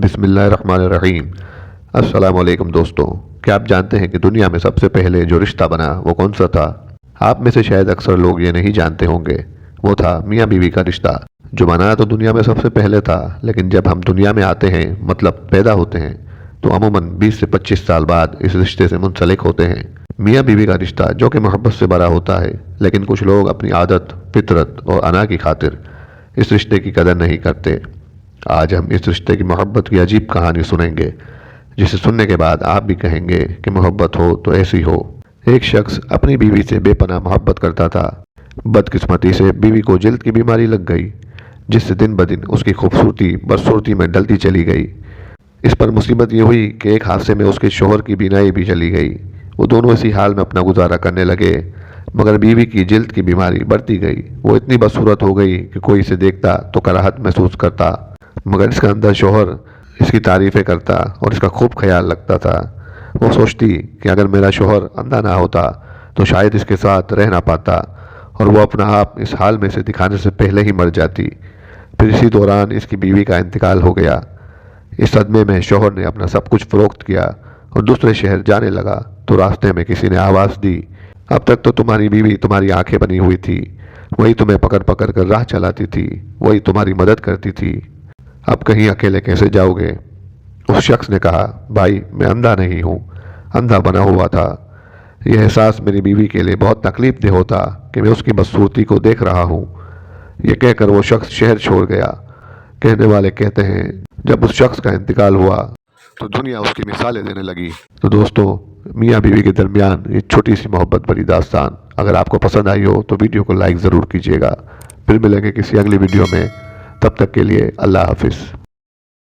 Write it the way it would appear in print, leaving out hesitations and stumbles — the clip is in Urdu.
بسم اللہ الرحمن الرحیم۔ السلام علیکم دوستو، کیا آپ جانتے ہیں کہ دنیا میں سب سے پہلے جو رشتہ بنا وہ کون سا تھا؟ آپ میں سے شاید اکثر لوگ یہ نہیں جانتے ہوں گے۔ وہ تھا میاں بیوی کا رشتہ، جو بنا تو دنیا میں سب سے پہلے تھا، لیکن جب ہم دنیا میں آتے ہیں، مطلب پیدا ہوتے ہیں، تو عموماً 20 سے 25 سال بعد اس رشتے سے منسلک ہوتے ہیں۔ میاں بیوی کا رشتہ جو کہ محبت سے بھرا ہوتا ہے، لیکن کچھ لوگ اپنی عادت، فطرت اور انا کی خاطر اس رشتے کی قدر نہیں کرتے۔ آج ہم اس رشتے کی محبت کی عجیب کہانی سنیں گے، جسے سننے کے بعد آپ بھی کہیں گے کہ محبت ہو تو ایسی ہو۔ ایک شخص اپنی بیوی سے بے پناہ محبت کرتا تھا۔ بدقسمتی سے بیوی کو جلد کی بیماری لگ گئی، جس سے دن بدن اس کی خوبصورتی بدصورتی میں ڈلتی چلی گئی۔ اس پر مصیبت یہ ہوئی کہ ایک حادثے میں اس کے شوہر کی بینائی بھی چلی گئی۔ وہ دونوں اسی حال میں اپنا گزارا کرنے لگے، مگر بیوی کی جلد کی بیماری بڑھتی گئی۔ وہ اتنی بدصورت ہو گئی کہ کوئی اسے دیکھتا تو کراہت محسوس کرتا، مگر اس کا اندر شوہر اس کی تعریفیں کرتا اور اس کا خوب خیال رکھتا تھا۔ وہ سوچتی کہ اگر میرا شوہر اندھا نہ ہوتا تو شاید اس کے ساتھ رہ نہ پاتا، اور وہ اپنا آپ اس حال میں سے دکھانے سے پہلے ہی مر جاتی۔ پھر اسی دوران اس کی بیوی کا انتقال ہو گیا۔ اس صدمے میں شوہر نے اپنا سب کچھ فروخت کیا اور دوسرے شہر جانے لگا تو راستے میں کسی نے آواز دی، اب تک تو تمہاری بیوی تمہاری آنکھیں بنی ہوئی تھی، وہی تمہیں پکڑ پکڑ کر راہ چلاتی تھی، وہی تمہاری مدد کرتی تھی، اب کہیں اکیلے کیسے جاؤ گے؟ اس شخص نے کہا، بھائی میں اندھا نہیں ہوں، اندھا بنا ہوا تھا۔ یہ احساس میری بیوی کے لیے بہت تکلیف دہ ہوتا کہ میں اس کی بدصورتی کو دیکھ رہا ہوں۔ یہ کہہ کر وہ شخص شہر چھوڑ گیا۔ کہنے والے کہتے ہیں، جب اس شخص کا انتقال ہوا تو دنیا اس کی مثالیں دینے لگی۔ تو دوستو، میاں بیوی کے درمیان یہ چھوٹی سی محبت بھری داستان اگر آپ کو پسند آئی ہو تو ویڈیو کو لائک ضرور کیجیے گا۔ پھر ملیں گے کسی اگلی ویڈیو میں، تب تک کے لیے اللہ حافظ۔